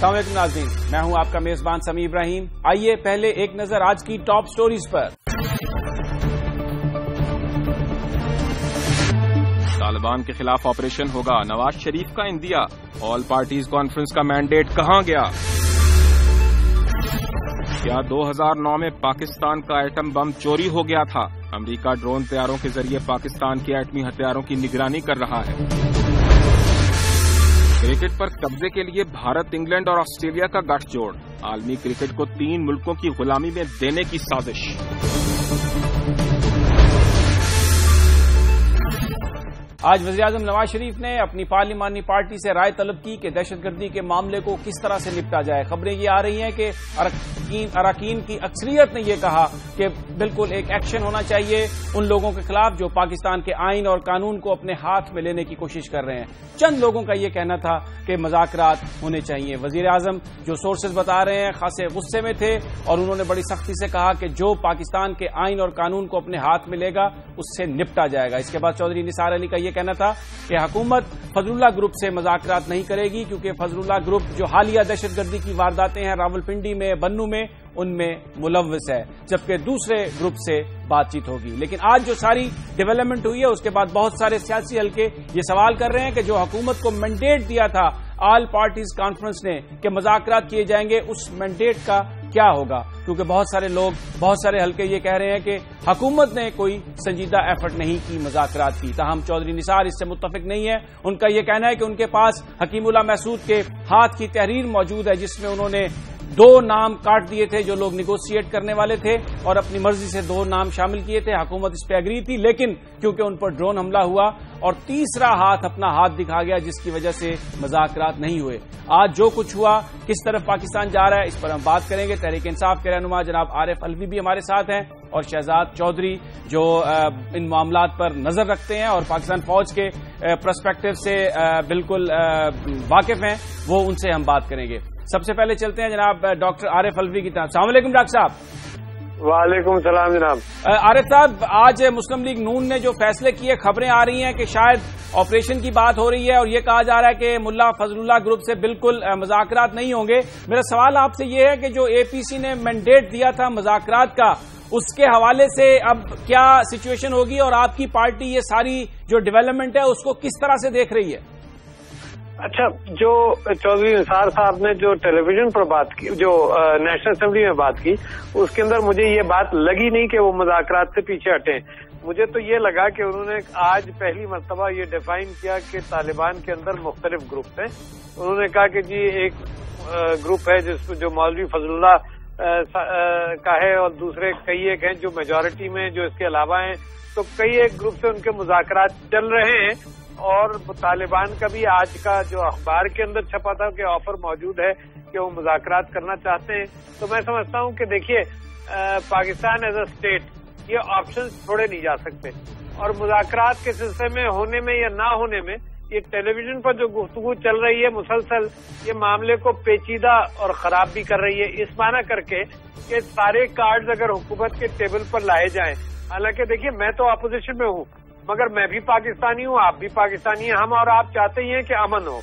السلام علیکم ناظرین، میں ہوں آپ کا میزبان سمیع ابراہیم۔ آئیے پہلے ایک نظر آج کی ٹاپ سٹوریز پر۔ طالبان کے خلاف آپریشن ہوگا، نواز شریف کا اندیا، آل پارٹیز کانفرنس کا مینڈیٹ کہاں گیا؟ کیا 2009 میں پاکستان کا ایٹم بم چوری ہو گیا تھا؟ امریکہ ڈرون طیاروں کے ذریعے پاکستان کے ایٹمی ہتھیاروں کی نگرانی کر رہا ہے۔ کرکٹ پر قبضے کے لیے بھارت، انگلینڈ اور آسٹریلیا کا گٹھ جوڑ، عالمی کرکٹ کو 3 ملکوں کی غلامی میں دینے کی سازش۔ آج وزیراعظم نواز شریف نے اپنی پارلیمانی پارٹی سے رائے طلب کی کہ دہشت گردی کے معاملے کو کس طرح سے نپٹا جائے۔ خبریں یہ آ رہی ہیں کہ اراکین کی اکثریت نے یہ کہا کہ بالکل ایک ایکشن ہونا چاہیے ان لوگوں کے خلاف جو پاکستان کے آئین اور قانون کو اپنے ہاتھ میں لینے کی کوشش کر رہے ہیں۔ چند لوگوں کا یہ کہنا تھا کہ مذاکرات ہونے چاہیے۔ وزیر اعظم جو سورسز بتا رہے ہیں خاصے غصے میں تھے اور انہوں نے بڑی سختی سے کہا کہ جو پاکستان کے آئین اور قانون کو اپنے ہاتھ میں لے گا اس سے نپٹا جائے گا۔ اس کے بعد چودھری نثار علی کا یہ کہنا تھا کہ حکومت فضل اللہ گروپ سے مذاکرات نہیں کرے گی کیونکہ فضل اللہ گروپ جو حالیہ دہشت گردی کی وارداتیں ہیں راولپنڈی میں، بنوں میں، ان میں ملوث ہے، جبکہ دوسرے گروپ سے بات چیت ہوگی۔ لیکن آج جو ساری ڈیولپمنٹ ہوئی ہے اس کے بعد بہت سارے سیاسی حلقے یہ سوال کر رہے ہیں کہ جو حکومت کو مینڈیٹ دیا تھا آل پارٹیز کانفرنس نے کہ مذاکرات کیے جائیں گے، اس مینڈیٹ کا کیا ہوگا؟ کیونکہ بہت سارے لوگ، بہت سارے حلقے یہ کہہ رہے ہیں کہ حکومت نے کوئی سنجیدہ ایفرٹ نہیں کی مذاکرات کی۔ تاہم چودھری نثار اس سے متفق نہیں ہے۔ ان کا یہ کہنا ہے کہ ان کے پاس حکیم اللہ محسود کے ہاتھ کی تحریر موجود ہے جس میں انہوں نے 2 نام کاٹ دیے تھے جو لوگ نیگوشیٹ کرنے والے تھے اور اپنی مرضی سے 2 نام شامل کیے تھے۔ حکومت اس پہ اگری تھی لیکن کیونکہ ان پر ڈرون حملہ ہوا اور تیسرا ہاتھ اپنا ہاتھ دکھا گیا جس کی وجہ سے مذاکرات نہیں ہوئے۔ آج جو کچھ ہوا، کس طرف پاکستان جا رہا ہے، اس پر ہم بات کریں گے۔ تحریک انصاف کے رہنما جناب عارف الوی بھی ہمارے ساتھ ہیں اور شہزاد چودھری جو ان معاملات پر نظر رکھتے ہیں اور پاکستان فوج کے پرسپیکٹو سے بالکل واقف ہیں، وہ ان سے ہم بات کریں گے۔ سب سے پہلے چلتے ہیں جناب ڈاکٹر عارف الوی کی طرف۔ السلام علیکم ڈاکٹر صاحب۔ وعلیکم السلام جناب۔ عارف صاحب، آج مسلم لیگ نون نے جو فیصلے کیے، خبریں آ رہی ہیں کہ شاید آپریشن کی بات ہو رہی ہے اور یہ کہا جا رہا ہے کہ ملا فضل اللہ گروپ سے بالکل مذاکرات نہیں ہوں گے۔ میرا سوال آپ سے یہ ہے کہ جو اے پی سی نے مینڈیٹ دیا تھا مذاکرات کا، اس کے حوالے سے اب کیا سچویشن ہوگی اور آپ کی پارٹی یہ ساری جو ڈیولپمنٹ ہے اس کو کس طرح سے دیکھ رہی ہے؟ اچھا، جو چودھری نثار صاحب نے جو ٹیلی ویژن پر بات کی، جو نیشنل اسمبلی میں بات کی، اس کے اندر مجھے یہ بات لگی نہیں کہ وہ مذاکرات سے پیچھے ہٹیں۔ مجھے تو یہ لگا کہ انہوں نے آج پہلی مرتبہ یہ ڈیفائن کیا کہ طالبان کے اندر مختلف گروپ ہیں۔ انہوں نے کہا کہ جی ایک گروپ ہے جس جو مولوی فضل اللہ کا ہے اور دوسرے کئی ایک ہیں جو میجورٹی میں، جو اس کے علاوہ ہیں، تو کئی ایک گروپ سے ان کے مذاکرات چل رہے ہیں۔ اور طالبان کا بھی آج کا جو اخبار کے اندر چھپا تھا کہ آفر موجود ہے کہ وہ مذاکرات کرنا چاہتے ہیں۔ تو میں سمجھتا ہوں کہ دیکھیے پاکستان ایز اے اسٹیٹ یہ آپشن چھوڑے نہیں جا سکتے، اور مذاکرات کے سلسلے میں ہونے میں یا نہ ہونے میں یہ ٹیلی ویژن پر جو گفتگو چل رہی ہے مسلسل، یہ معاملے کو پیچیدہ اور خراب بھی کر رہی ہے، اس معنی کر کے کہ سارے کارڈز اگر حکومت کے ٹیبل پر لائے جائیں۔ حالانکہ دیکھیے میں تو اپوزیشن میں ہوں مگر میں بھی پاکستانی ہوں، آپ بھی پاکستانی ہیں، ہم اور آپ چاہتے ہی ہیں کہ امن ہو،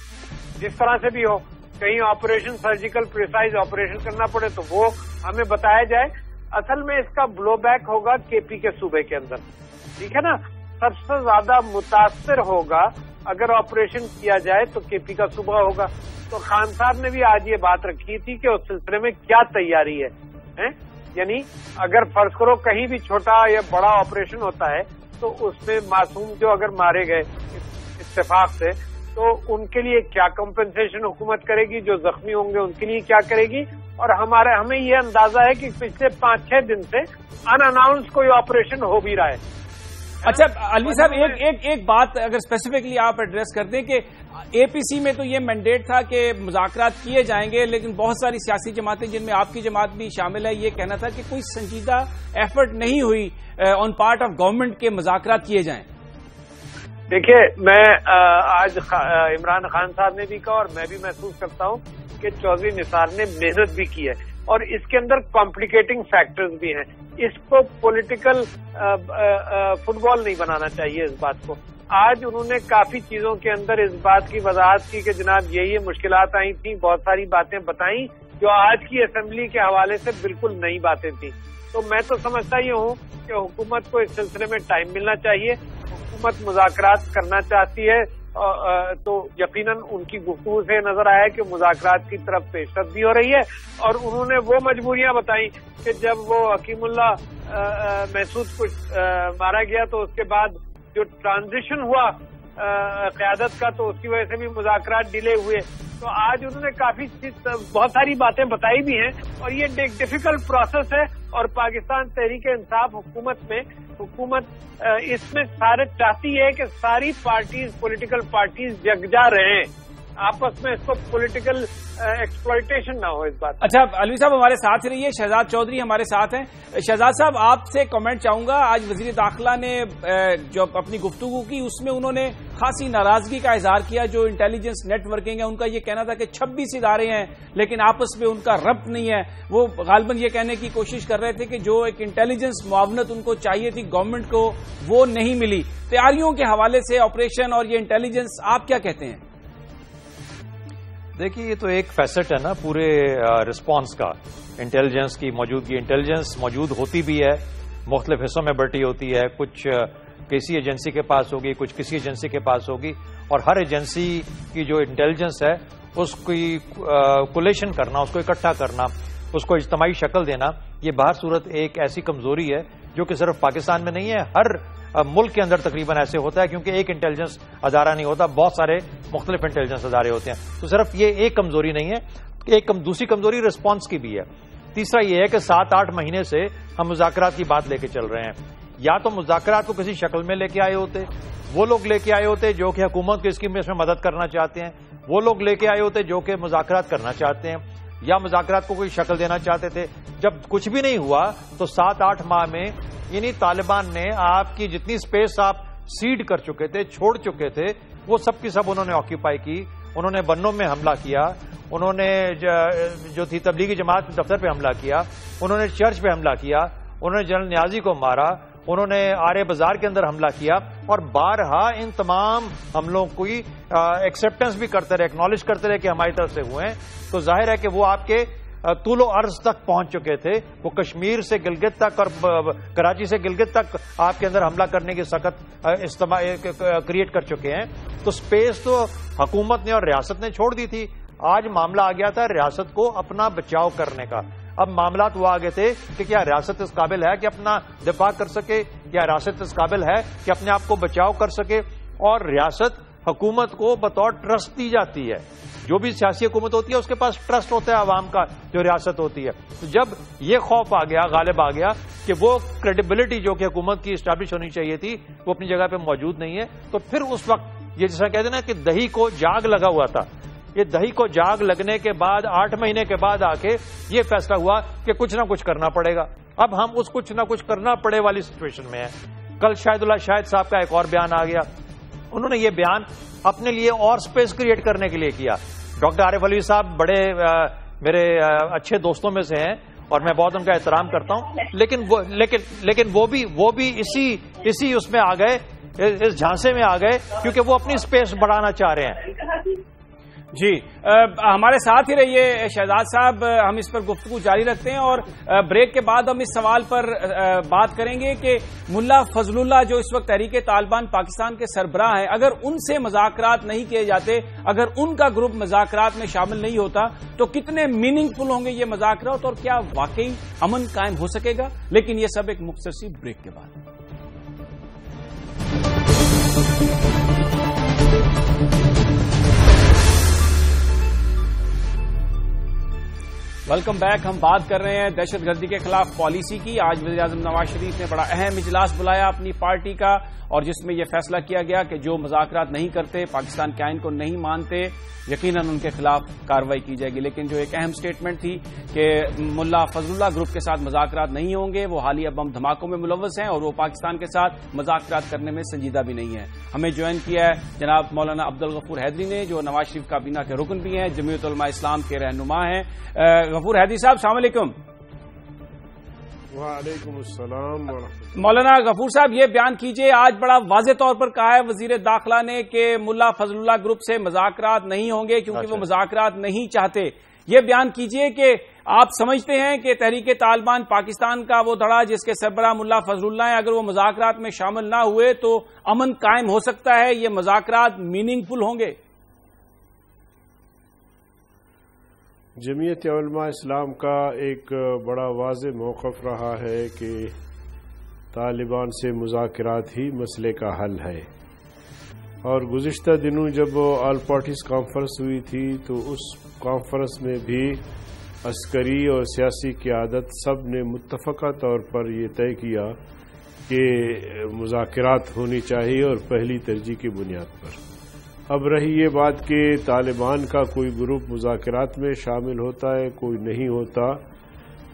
جس طرح سے بھی ہو۔ کہیں آپریشن سرجیکل پریسائز آپریشن کرنا پڑے تو وہ ہمیں بتایا جائے۔ اصل میں اس کا بلو بیک ہوگا کے پی کے صوبے کے اندر، ٹھیک ہے نا؟ سب سے زیادہ متاثر ہوگا اگر آپریشن کیا جائے تو کے پی کا صوبہ ہوگا۔ تو خان صاحب نے بھی آج یہ بات رکھی تھی کہ اس سلسلے میں کیا تیاری ہے، یعنی اگر فرض کرو کہیں بھی چھوٹا یا بڑا آپریشن ہوتا ہے تو اس میں معصوم جو اگر مارے گئے اتفاق سے تو ان کے لیے کیا کمپنسیشن حکومت کرے گی، جو زخمی ہوں گے ان کے لیے کیا کرے گی۔ اور ہمیں یہ اندازہ ہے کہ پچھلے 5-6 دن سے ان اناؤنس کوئی آپریشن ہو بھی رہا ہے۔ اچھا الوی صاحب، ایک بات اگر اسپیسیفکلی آپ ایڈریس کر دیں کہ اے پی سی میں تو یہ مینڈیٹ تھا کہ مذاکرات کیے جائیں گے، لیکن بہت ساری سیاسی جماعتیں جن میں آپ کی جماعت بھی شامل ہے یہ کہنا تھا کہ کوئی سنجیدہ ایفرٹ نہیں ہوئی آن پارٹ آف گورنمنٹ کے مذاکرات کیے جائیں۔ دیکھیے میں آج عمران خان صاحب نے بھی کہا اور میں بھی محسوس کرتا ہوں کہ چودھری نثار نے محنت بھی کی ہے اور اس کے اندر کمپلیکیٹنگ فیکٹرز بھی ہیں۔ اس کو پولیٹیکل فٹ بال نہیں بنانا چاہیے اس بات کو۔ آج انہوں نے کافی چیزوں کے اندر اس بات کی وضاحت کی کہ جناب یہ مشکلات آئی تھیں، بہت ساری باتیں بتائیں جو آج کی اسمبلی کے حوالے سے بالکل نئی باتیں تھیں. تو میں تو سمجھتا یہ ہوں کہ حکومت کو اس سلسلے میں ٹائم ملنا چاہیے. حکومت مذاکرات کرنا چاہتی ہے تو یقیناً ان کی گفتگو سے نظر آیا کہ مذاکرات کی طرف پیشرفت بھی ہو رہی ہے. اور انہوں نے وہ مجبوریاں بتائیں کہ جب وہ حکیم اللہ محسود کو مارا گیا تو اس کے بعد جو ٹرانزیشن ہوا قیادت کا تو اس کی وجہ سے بھی مذاکرات ڈیلے ہوئے. تو آج انہوں نے بہت ساری باتیں بتائی بھی ہیں اور یہ ایک ڈیفیکلٹ پروسیس ہے. اور پاکستان تحریک انصاف حکومت اس میں سارے چاہتی ہے کہ ساری پولیٹیکل پارٹیز یکجا رہیں آپس میں، اس کو پولیٹیکل ایکسپلائٹیشن نہ ہو اس بات. اچھا علوی صاحب ہمارے ساتھ رہیے. شہزاد چودھری ہمارے ساتھ ہیں. شہزاد صاحب آپ سے کمنٹ چاہوں گا. آج وزیر داخلہ نے جو اپنی گفتگو کی اس میں انہوں نے خاصی ناراضگی کا اظہار کیا. جو انٹیلیجنس نیٹ ورکنگ ہے ان کا یہ کہنا تھا کہ 26 ادارے ہیں لیکن آپس میں ان کا ربط نہیں ہے. وہ غالباً یہ کہنے کی کوشش کر رہے تھے کہ جو ایک انٹیلیجنس معاونت ان کو چاہیے تھی گورنمنٹ کو وہ نہیں ملی. تیاریوں کے حوالے سے آپریشن اور یہ انٹیلیجنس آپ کیا کہتے ہیں؟ دیکھیے یہ تو ایک فیسٹ ہے نا پورے رسپانس کا، انٹیلیجنس کی موجودگی. انٹیلیجنس موجود ہوتی بھی ہے، مختلف حصوں میں بٹی ہوتی ہے. کچھ کسی ایجنسی کے پاس ہوگی، کچھ کسی ایجنسی کے پاس ہوگی، اور ہر ایجنسی کی جو انٹیلیجنس ہے اس کی کولیشن کرنا، اس کو اکٹھا کرنا، اس کو اجتماعی شکل دینا، یہ باہر صورت ایک ایسی کمزوری ہے جو کہ صرف پاکستان میں نہیں ہے، ہر ملک کے اندر تقریباً ایسے ہوتا ہے. کیونکہ ایک انٹیلیجنس ادارہ نہیں ہوتا، بہت سارے مختلف انٹیلیجنس ادارے ہوتے ہیں. تو صرف یہ ایک کمزوری نہیں ہے. دوسری کمزوری رسپانس کی بھی ہے. تیسرا یہ ہے کہ 7-8 مہینے سے ہم مذاکرات کی بات لے کے چل رہے ہیں. یا تو مذاکرات کو کسی شکل میں لے کے آئے ہوتے، وہ لوگ لے کے آئے ہوتے جو کہ حکومت کی اسکیم میں اس میں مدد کرنا چاہتے ہیں، وہ لوگ لے کے آئے ہوتے جو کہ مذاکرات کرنا چاہتے ہیں، یا مذاکرات کو کوئی شکل دینا چاہتے تھے. جب کچھ بھی نہیں ہوا تو 7-8 ماہ میں یعنی طالبان نے آپ کی جتنی سپیس آپ سیڈ کر چکے تھے، چھوڑ چکے تھے، وہ سب کی سب انہوں نے آکیوپائی کی. انہوں نے بنوں میں حملہ کیا، انہوں نے جو تھی تبلیغی جماعت دفتر پہ حملہ کیا، انہوں نے چرچ پہ حملہ کیا، انہوں نے جنرل نیازی کو مارا، انہوں نے آرے بازار کے اندر حملہ کیا. اور بارہا ان تمام حملوں کو ایکسیپٹنس بھی کرتے رہے، ایکنالج کرتے رہے کہ ہماری طرف سے ہوئے ہیں. تو ظاہر ہے کہ وہ آپ کے طول و عرض تک پہنچ چکے تھے. وہ کشمیر سے گلگت تک اور کراچی سے گلگت تک آپ کے اندر حملہ کرنے کی سخت کریٹ کر چکے ہیں. تو سپیس تو حکومت نے اور ریاست نے چھوڑ دی تھی. آج معاملہ آ گیا تھا ریاست کو اپنا بچاؤ کرنے کا. اب معاملات وہ آگے تھے کہ کیا ریاست اس قابل ہے کہ اپنا دفاع کر سکے، کیا ریاست اس قابل ہے کہ اپنے آپ کو بچاؤ کر سکے. اور ریاست حکومت کو بطور ٹرسٹ دی جاتی ہے. جو بھی سیاسی حکومت ہوتی ہے اس کے پاس ٹرسٹ ہوتا ہے عوام کا، جو ریاست ہوتی ہے. تو جب یہ خوف آ گیا، غالب آ گیا کہ وہ کریڈیبلٹی جو کہ حکومت کی اسٹیبلش ہونی چاہیے تھی وہ اپنی جگہ پہ موجود نہیں ہے، تو پھر اس وقت یہ جیسا کہتے ہیں نا کہ دہی کو جاگ لگا ہوا تھا. یہ دہی کو جاگ لگنے کے بعد 8 مہینے کے بعد آ کے یہ فیصلہ ہوا کہ کچھ نہ کچھ کرنا پڑے گا. اب ہم اس کچھ نہ کچھ کرنا پڑے والی سچویشن میں ہیں. کل شاہد اللہ شاہد صاحب کا ایک اور بیان آ گیا. انہوں نے یہ بیان اپنے لیے اور سپیس کریٹ کرنے کے لیے کیا. ڈاکٹر عارف علوی صاحب بڑے میرے اچھے دوستوں میں سے ہیں اور میں بہت ان کا احترام کرتا ہوں، لیکن وہ بھی اسی اس میں آ گئے، اس جھانسے میں آ گئے کیونکہ وہ اپنی سپیس بڑھانا چاہ رہے ہیں. جی ہمارے ساتھ ہی رہیے شہزاد صاحب. ہم اس پر گفتگو جاری رکھتے ہیں اور بریک کے بعد ہم اس سوال پر بات کریں گے کہ ملا فضل اللہ جو اس وقت تحریک طالبان پاکستان کے سربراہ ہیں، اگر ان سے مذاکرات نہیں کیے جاتے، اگر ان کا گروپ مذاکرات میں شامل نہیں ہوتا تو کتنے میننگ فل ہوں گے یہ مذاکرات اور کیا واقعی امن قائم ہو سکے گا. لیکن یہ سب ایک مختصر سی بریک کے بعد. Welcome back. ہم بات کر رہے ہیں دہشت گردی کے خلاف پالیسی کی. آج وزیر اعظم نواز شریف نے بڑا اہم اجلاس بلایا اپنی پارٹی کا اور جس میں یہ فیصلہ کیا گیا کہ جو مذاکرات نہیں کرتے، پاکستان کے آئین کو نہیں مانتے، یقیناً ان کے خلاف کارروائی کی جائے گی. لیکن جو ایک اہم سٹیٹمنٹ تھی کہ ملا فضل اللہ گروپ کے ساتھ مذاکرات نہیں ہوں گے، وہ حالیہ بم دھماکوں میں ملوث ہیں اور وہ پاکستان کے ساتھ مذاکرات کرنے میں سنجیدہ بھی نہیں ہے. ہمیں جوائن کیا ہے جناب مولانا عبدالغفور حیدری نے، جو نواز شریف کابینہ کے رکن بھی ہیں، جمعیت علماء اسلام کے رہنما ہیں. غفور حیدری صاحب السلام علیکم. وعلیکم السلام مولانا غفور صاحب، یہ بیان کیجئے، آج بڑا واضح طور پر کہا ہے وزیر داخلہ نے کہ ملا فضل اللہ گروپ سے مذاکرات نہیں ہوں گے کیونکہ وہ مذاکرات نہیں چاہتے. یہ بیان کیجئے کہ آپ سمجھتے ہیں کہ تحریک طالبان پاکستان کا وہ دھڑا جس کے سربراہ ملا فضل اللہ ہیں، اگر وہ مذاکرات میں شامل نہ ہوئے تو امن قائم ہو سکتا ہے؟ یہ مذاکرات میننگ فل ہوں گے؟ جمعیت علماء اسلام کا ایک بڑا واضح موقف رہا ہے کہ طالبان سے مذاکرات ہی مسئلے کا حل ہے، اور گزشتہ دنوں جب آل پارٹیز کانفرنس ہوئی تھی تو اس کانفرنس میں بھی عسکری اور سیاسی قیادت سب نے متفقہ طور پر یہ طے کیا کہ مذاکرات ہونی چاہیے اور پہلی ترجیح کی بنیاد پر. اب رہی یہ بات کہ طالبان کا کوئی گروپ مذاکرات میں شامل ہوتا ہے، کوئی نہیں ہوتا،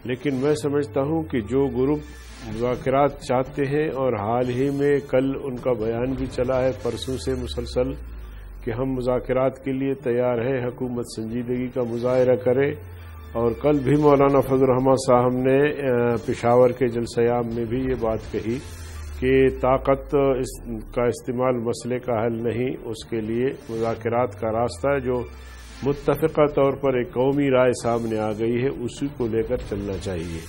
لیکن میں سمجھتا ہوں کہ جو گروپ مذاکرات چاہتے ہیں، اور حال ہی میں کل ان کا بیان بھی چلا ہے پرسوں سے مسلسل کہ ہم مذاکرات کے لیے تیار ہیں، حکومت سنجیدگی کا مظاہرہ کرے. اور کل بھی مولانا فضل الرحمان صاحب نے پشاور کے جلسہ عام میں بھی یہ بات کہی کہ طاقت کا استعمال مسئلے کا حل نہیں، اس کے لیے مذاکرات کا راستہ ہے جو متفقہ طور پر ایک قومی رائے سامنے آ گئی ہے، اسی کو لے کر چلنا چاہیے.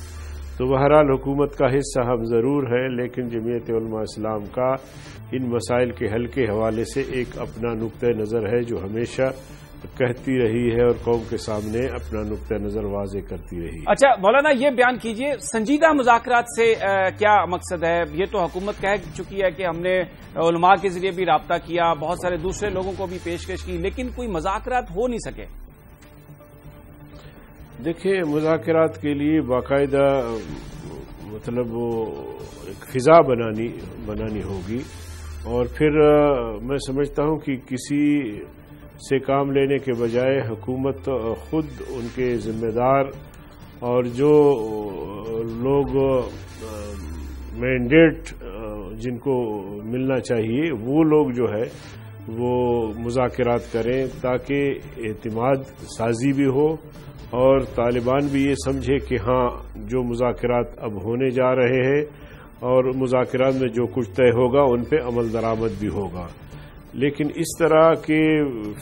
تو بہرحال حکومت کا حصہ ہم ضرور ہے، لیکن جمعیت علماء اسلام کا ان مسائل کے حل کے حوالے سے ایک اپنا نقطہ نظر ہے جو ہمیشہ کہتی رہی ہے اور قوم کے سامنے اپنا نقطہ نظر واضح کرتی رہی. اچھا مولانا، یہ بیان کیجئے سنجیدہ مذاکرات سے کیا مقصد ہے؟ یہ تو حکومت کہہ چکی ہے کہ ہم نے علماء کے ذریعے بھی رابطہ کیا، بہت سارے دوسرے لوگوں کو بھی پیشکش کی، لیکن کوئی مذاکرات ہو نہیں سکے. دیکھیں، مذاکرات کے لیے باقاعدہ مطلب وہ ایک فضا بنانی ہوگی، اور پھر میں سمجھتا ہوں کہ کسی سے کام لینے کے بجائے حکومت خود ان کے ذمہ دار اور جو لوگ مینڈیٹ جن کو ملنا چاہیے وہ لوگ جو ہے وہ مذاکرات کریں تاکہ اعتماد سازی بھی ہو اور طالبان بھی یہ سمجھے کہ ہاں جو مذاکرات اب ہونے جا رہے ہیں اور مذاکرات میں جو کچھ طے ہوگا ان پہ عمل درآمد بھی ہوگا. لیکن اس طرح کہ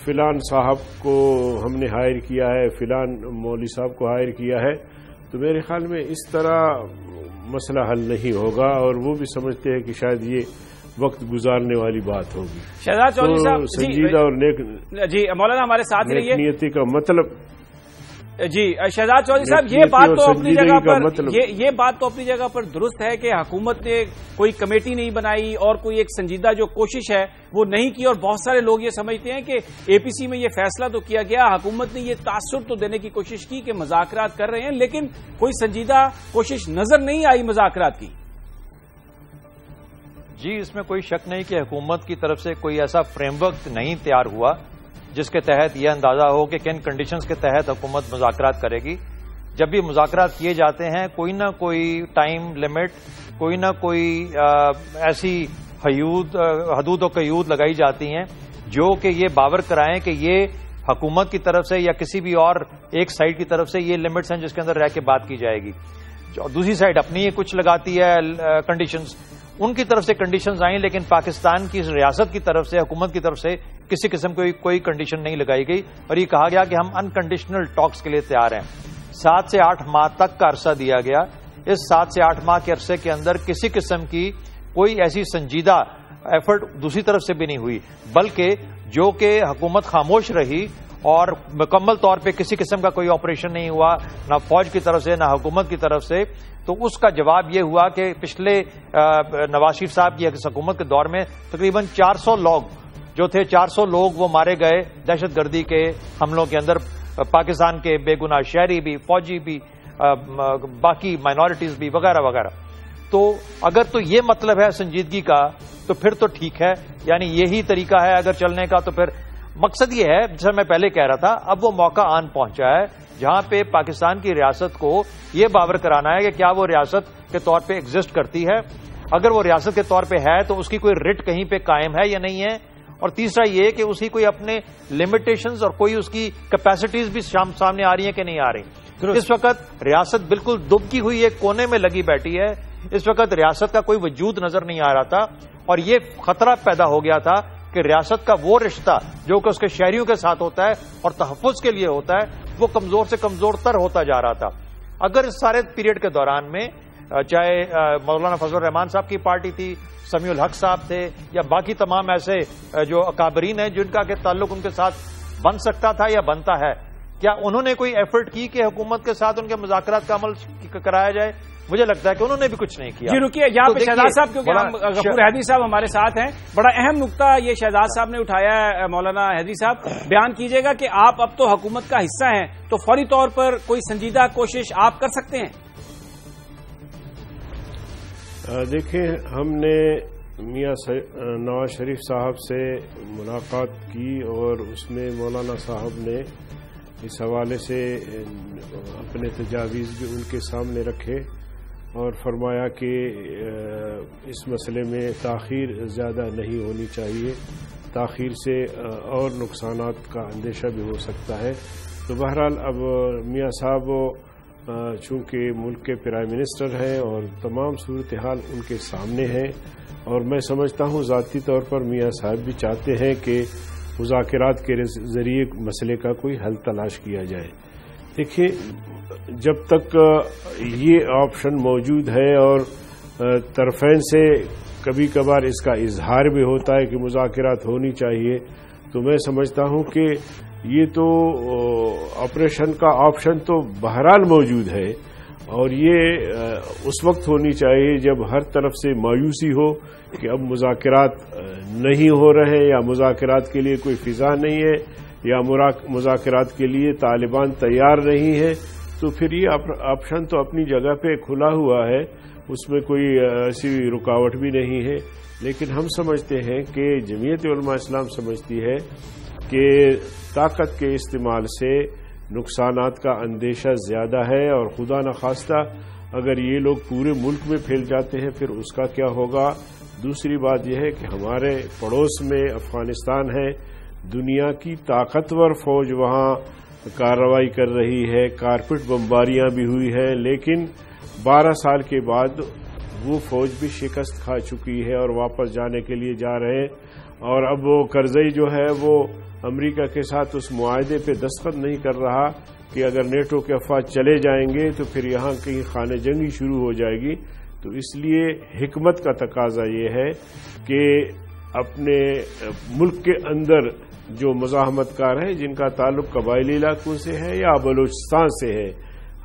فلان صاحب کو ہم نے ہائر کیا ہے، فلان مولوی صاحب کو ہائر کیا ہے، تو میرے خیال میں اس طرح مسئلہ حل نہیں ہوگا، اور وہ بھی سمجھتے ہیں کہ شاید یہ وقت گزارنے والی بات ہوگی. شہزاد چودھری صاحب سنجیدہ اور جی مولانا ہمارے ساتھ رہیے. نیتی کا مطلب جی شہزاد چودھری صاحب، یہ بات تو اپنی جگہ پر یہ بات تو اپنی جگہ پر درست ہے کہ حکومت نے کوئی کمیٹی نہیں بنائی اور کوئی ایک سنجیدہ جو کوشش ہے وہ نہیں کی، اور بہت سارے لوگ یہ سمجھتے ہیں کہ اے پی سی میں یہ فیصلہ تو کیا گیا، حکومت نے یہ تاثر تو دینے کی کوشش کی کہ مذاکرات کر رہے ہیں، لیکن کوئی سنجیدہ کوشش نظر نہیں آئی مذاکرات کی. جی اس میں کوئی شک نہیں کہ حکومت کی طرف سے کوئی ایسا فریم ورک نہیں تیار ہوا جس کے تحت یہ اندازہ ہو کہ کن کنڈیشنز کے تحت حکومت مذاکرات کرے گی. جب بھی مذاکرات کیے جاتے ہیں کوئی نہ کوئی ٹائم لمٹ، کوئی نہ کوئی ایسی حدود و قیود لگائی جاتی ہیں جو کہ یہ باور کرائیں کہ یہ حکومت کی طرف سے یا کسی بھی اور ایک سائڈ کی طرف سے یہ لمٹس ہیں جس کے اندر رہ کے بات کی جائے گی. دوسری سائڈ اپنی یہ کچھ لگاتی ہے کنڈیشنز، ان کی طرف سے کنڈیشنز آئیں، لیکن پاکستان کی ریاست کی طرف سے، حکومت کی طرف سے کسی قسم کی کوئی کنڈیشن نہیں لگائی گئی، اور یہ کہا گیا کہ ہم انکنڈیشنل ٹاکس کے لیے تیار ہیں. 7 سے 8 ماہ تک کا عرصہ دیا گیا. اس 7 سے 8 ماہ کے عرصے کے اندر کسی قسم کی کوئی ایسی سنجیدہ ایفرٹ دوسری طرف سے بھی نہیں ہوئی، بلکہ جو کہ حکومت خاموش رہی اور مکمل طور پہ کسی قسم کا کوئی آپریشن نہیں ہوا، نہ فوج کی طرف سے نہ حکومت کی طرف سے. تو اس کا جواب یہ ہوا کہ پچھلے نواز شریف صاحب کی حکومت کے دور میں تقریباً 400 لوگ جو تھے، 400 لوگ وہ مارے گئے دہشت گردی کے حملوں کے اندر، پاکستان کے بے گناہ شہری بھی، فوجی بھی، باقی مائنورٹیز بھی، وغیرہ وغیرہ. تو اگر تو یہ مطلب ہے سنجیدگی کا تو پھر تو ٹھیک ہے، یعنی یہی طریقہ ہے اگر چلنے کا. تو پھر مقصد یہ ہے جیسا میں پہلے کہہ رہا تھا، اب وہ موقع آن پہنچا ہے جہاں پہ پاکستان کی ریاست کو یہ باور کرانا ہے کہ کیا وہ ریاست کے طور پہ ایگزسٹ کرتی ہے، اگر وہ ریاست کے طور پہ ہے تو اس کی کوئی رٹ کہیں پہ قائم ہے یا نہیں ہے، اور تیسرا یہ کہ اس کی کوئی اپنے لمیٹیشنز اور کوئی اس کی کیپیسٹیز بھی سامنے آ رہی ہیں کہ نہیں آ رہی. اس وقت ریاست بالکل دبکی ہوئی ایک کونے میں لگی بیٹھی ہے. اس وقت ریاست کا کوئی وجود نظر نہیں آ رہا تھا اور یہ خطرہ پیدا ہو گیا تھا کہ ریاست کا وہ رشتہ جو کہ اس کے شہریوں کے ساتھ ہوتا ہے اور تحفظ کے لیے ہوتا ہے وہ کمزور سے کمزور تر ہوتا جا رہا تھا. اگر اس سارے پیریڈ کے دوران میں چاہے مولانا فضل الرحمان صاحب کی پارٹی تھی، سمیع الحق صاحب تھے یا باقی تمام ایسے جو اکابرین ہیں جن کا کہ تعلق ان کے ساتھ بن سکتا تھا یا بنتا ہے، کیا انہوں نے کوئی ایفرٹ کی کہ حکومت کے ساتھ ان کے مذاکرات کا عمل کرایا جائے؟ مجھے لگتا ہے کہ انہوں نے بھی کچھ نہیں کیا. جی رکیے یہاں پہ شہزاد صاحب، کیونکہ غفور حیدری صاحب ہمارے ساتھ ہیں، بڑا اہم نقطہ یہ شہزاد صاحب نے اٹھایا ہے. مولانا حیدری صاحب بیان کیجئے گا کہ آپ اب تو حکومت کا حصہ ہیں، تو فوری طور پر کوئی سنجیدہ کوشش آپ کر سکتے ہیں؟ دیکھیں، ہم نے میاں نواز شریف صاحب سے ملاقات کی اور اس میں مولانا صاحب نے اس حوالے سے اپنے تجاویز بھی ان کے سامنے رکھے اور فرمایا کہ اس مسئلے میں تاخیر زیادہ نہیں ہونی چاہیے، تاخیر سے اور نقصانات کا اندیشہ بھی ہو سکتا ہے. تو بہرحال اب میاں صاحب چونکہ ملک کے پرائم منسٹر ہیں اور تمام صورتحال ان کے سامنے ہے، اور میں سمجھتا ہوں ذاتی طور پر میاں صاحب بھی چاہتے ہیں کہ مذاکرات کے ذریعے مسئلے کا کوئی حل تلاش کیا جائے. دیکھیے، جب تک یہ آپشن موجود ہے اور طرفین سے کبھی کبھار اس کا اظہار بھی ہوتا ہے کہ مذاکرات ہونی چاہیے، تو میں سمجھتا ہوں کہ یہ تو آپریشن کا آپشن تو بہرحال موجود ہے، اور یہ اس وقت ہونی چاہیے جب ہر طرف سے مایوسی ہو کہ اب مذاکرات نہیں ہو رہے یا مذاکرات کے لیے کوئی فضا نہیں ہے یا مذاکرات کے لیے طالبان تیار نہیں ہے. تو پھر یہ آپشن تو اپنی جگہ پہ کھلا ہوا ہے، اس میں کوئی ایسی رکاوٹ بھی نہیں ہے. لیکن ہم سمجھتے ہیں کہ جمعیت علماء اسلام سمجھتی ہے کہ طاقت کے استعمال سے نقصانات کا اندیشہ زیادہ ہے، اور خدا نخواستہ اگر یہ لوگ پورے ملک میں پھیل جاتے ہیں پھر اس کا کیا ہوگا. دوسری بات یہ ہے کہ ہمارے پڑوس میں افغانستان ہے، دنیا کی طاقتور فوج وہاں کارروائی کر رہی ہے، کارپٹ بمباریاں بھی ہوئی ہیں، لیکن 12 سال کے بعد وہ فوج بھی شکست کھا چکی ہے اور واپس جانے کے لیے جا رہے ہیں. اور اب وہ کرزئی جو ہے وہ امریکہ کے ساتھ اس معاہدے پہ دستخط نہیں کر رہا کہ اگر نیٹو کے افواج چلے جائیں گے تو پھر یہاں کہیں خانہ جنگی شروع ہو جائے گی. تو اس لیے حکمت کا تقاضا یہ ہے کہ اپنے ملک کے اندر جو مزاحمت کار ہیں جن کا تعلق قبائلی علاقوں سے ہے یا بلوچستان سے ہے،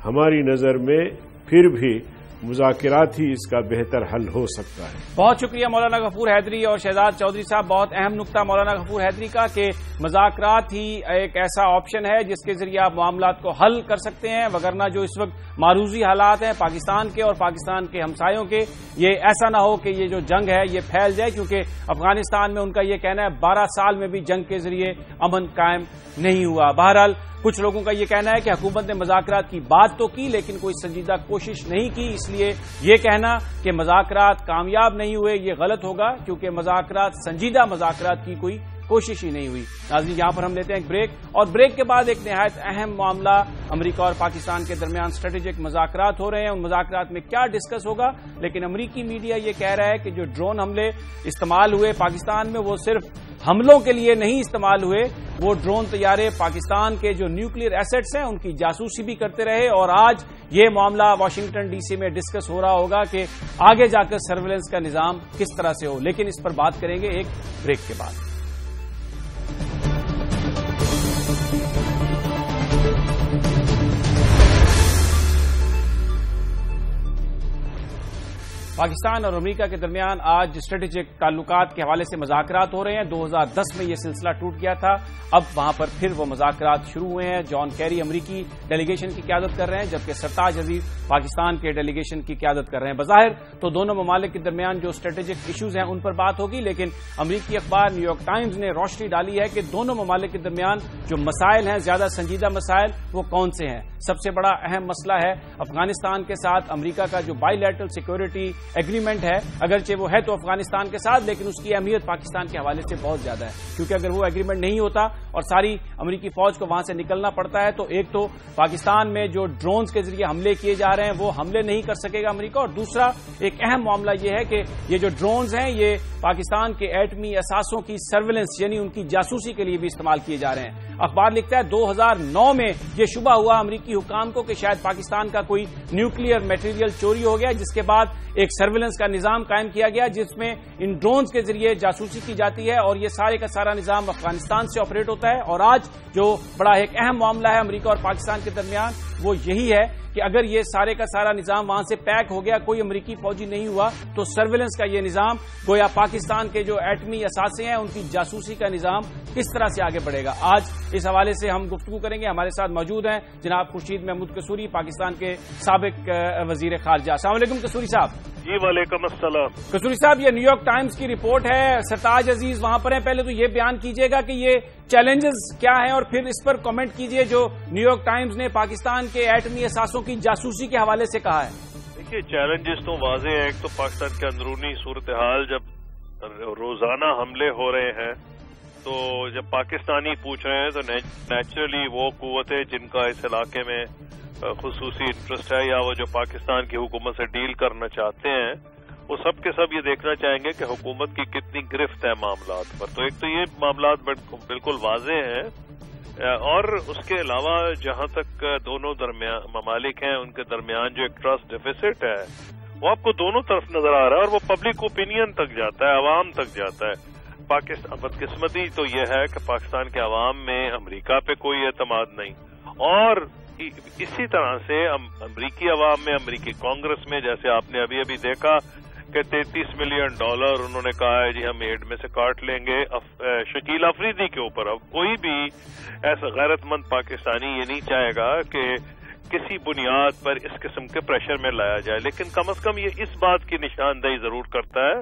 ہماری نظر میں پھر بھی مذاکرات ہی اس کا بہتر حل ہو سکتا ہے. بہت شکریہ مولانا غفور حیدری اور شہزاد چودھری صاحب. بہت اہم نقطہ مولانا غفور حیدری کا کہ مذاکرات ہی ایک ایسا آپشن ہے جس کے ذریعے آپ معاملات کو حل کر سکتے ہیں، وگرنہ جو اس وقت معروضی حالات ہیں پاکستان کے اور پاکستان کے ہمسایوں کے، یہ ایسا نہ ہو کہ یہ جو جنگ ہے یہ پھیل جائے، کیونکہ افغانستان میں ان کا یہ کہنا ہے 12 سال میں بھی جنگ کے ذریعے امن قائم نہیں ہوا. بہرحال کچھ لوگوں کا یہ کہنا ہے کہ حکومت نے مذاکرات کی بات تو کی لیکن کوئی سنجیدہ کوشش نہیں کی، اس لیے یہ کہنا کہ مذاکرات کامیاب نہیں ہوئے یہ غلط ہوگا، کیونکہ مذاکرات سنجیدہ مذاکرات کی کوئی کوشش ہی نہیں ہوئی. ناظرین، یہاں پر ہم لیتے ہیں ایک بریک، اور بریک کے بعد ایک نہایت اہم معاملہ امریکہ اور پاکستان کے درمیان اسٹریٹجک مذاکرات ہو رہے ہیں. ان مذاکرات میں کیا ڈسکس ہوگا، لیکن امریکی میڈیا یہ کہہ رہا ہے کہ جو ڈرون حملے استعمال ہوئے پاکستان میں وہ صرف حملوں کے لیے نہیں استعمال ہوئے، وہ ڈرون طیارے پاکستان کے جو نیوکلیر ایسٹس ہیں ان کی جاسوسی بھی کرتے رہے، اور آج یہ معاملہ واشنگٹن ڈی سی میں ڈسکس ہو رہا ہوگا کہ آگے جا کر سرویلنس کا نظام کس طرح سے ہو. لیکن اس پر بات کریں گے ایک بریک کے بعد. پاکستان اور امریکہ کے درمیان آج اسٹریٹجک تعلقات کے حوالے سے مذاکرات ہو رہے ہیں. 2010 میں یہ سلسلہ ٹوٹ گیا تھا، اب وہاں پر پھر وہ مذاکرات شروع ہوئے ہیں. جان کیری امریکی ڈیلیگیشن کی قیادت کر رہے ہیں، جبکہ سرتاج عزیز پاکستان کے ڈیلیگیشن کی قیادت کر رہے ہیں. بظاہر تو دونوں ممالک کے درمیان جو اسٹریٹجک ایشوز ہیں ان پر بات ہوگی، لیکن امریکی اخبار نیو یارک ٹائمز نے روشنی ڈالی ہے کہ دونوں ممالک کے درمیان جو مسائل ہیں، زیادہ سنجیدہ مسائل، وہ کون سے ہیں. سب سے بڑا اہم مسئلہ ہے افغانستان کے ساتھ امریکہ کا جو بائی لیٹرل سیکورٹی ایگریمنٹ ہے، اگرچہ وہ ہے تو افغانستان کے ساتھ، لیکن اس کی اہمیت پاکستان کے حوالے سے بہت زیادہ ہے، کیونکہ اگر وہ ایگریمنٹ نہیں ہوتا اور ساری امریکی فوج کو وہاں سے نکلنا پڑتا ہے تو ایک تو پاکستان میں جو ڈرونز کے ذریعے حملے کیے جا رہے ہیں وہ حملے نہیں کر سکے گا امریکہ، اور دوسرا ایک اہم معاملہ یہ ہے کہ یہ جو ڈرونز ہیں یہ پاکستان کے ایٹمی اثاثوں کی سرویلنس یعنی ان کی جاسوسی کے لیے بھی استعمال کیے جا رہے ہیں۔ اخبار لکھتا ہے 2009 میں یہ شبہ ہوا امریکی حکام کو کہ شاید پاکستان کا کوئی نیوکلیئر میٹیریل چوری ہو گیا، جس کے بعد ایک سرویلنس کا نظام قائم کیا گیا جس میں ان ڈرونز کے ذریعے جاسوسی کی جاتی ہے، اور یہ سارے کا سارا نظام افغانستان سے آپریٹ ہوتا ہے۔ اور آج جو بڑا ایک اہم معاملہ ہے امریکہ اور پاکستان کے درمیان وہ یہی ہے کہ اگر یہ سارے کا سارا نظام وہاں سے پیک ہو گیا، کوئی امریکی فوجی نہیں ہوا، تو سرویلنس کا یہ نظام گویا پاکستان کے جو ایٹمی اثاثے ہیں ان کی جاسوسی کا نظام کس طرح سے آگے بڑھے گا۔ آج اس حوالے سے ہم گفتگو کریں گے۔ ہمارے ساتھ موجود ہیں جناب خورشید محمود قصوری، پاکستان کے سابق وزیر خارجہ۔ السلام علیکم قصوری صاحب۔ جی وعلیکم السلام۔ قصوری صاحب، یہ نیو یارک ٹائمز کی رپورٹ ہے، سرتاج عزیز وہاں پر ہیں، پہلے تو یہ بیان کیجئے گا کہ یہ چیلنجز کیا ہیں اور پھر اس پر کامنٹ کیجئے جو نیو یارک ٹائمز نے پاکستان کے ایٹمی اثاثوں کی جاسوسی کے حوالے سے کہا ہے۔ دیکھیے چیلنجز تو واضح ہیں، ایک تو پاکستان کے اندرونی صورتحال، جب روزانہ حملے ہو رہے ہیں تو جب پاکستانی پوچھ رہے ہیں تو نیچرلی وہ قوتیں جن کا اس علاقے میں خصوصی انٹرسٹ ہے یا وہ جو پاکستان کی حکومت سے ڈیل کرنا چاہتے ہیں وہ سب کے سب یہ دیکھنا چاہیں گے کہ حکومت کی کتنی گرفت ہے معاملات پر۔ تو ایک تو یہ معاملات بالکل واضح ہیں، اور اس کے علاوہ جہاں تک دونوں ممالک ہیں ان کے درمیان جو ایک ٹرسٹ ڈیفیسٹ ہے وہ آپ کو دونوں طرف نظر آ رہا ہے، اور وہ پبلک اوپینین تک جاتا ہے، عوام تک جاتا ہے۔ بدقسمتی تو یہ ہے کہ پاکستان کے عوام میں امریکہ پہ کوئی اعتماد نہیں، اور اسی طرح سے امریکی عوام میں، امریکی کانگریس میں، جیسے آپ نے ابھی ابھی دیکھا کہ $33 ملین انہوں نے کہا ہے جی ہم ایڈ میں سے کاٹ لیں گے شکیل افریدی کے اوپر۔ اب کوئی بھی ایسا غیرت مند پاکستانی یہ نہیں چاہے گا کہ کسی بنیاد پر اس قسم کے پریشر میں لایا جائے، لیکن کم از کم یہ اس بات کی نشاندہی ضرور کرتا ہے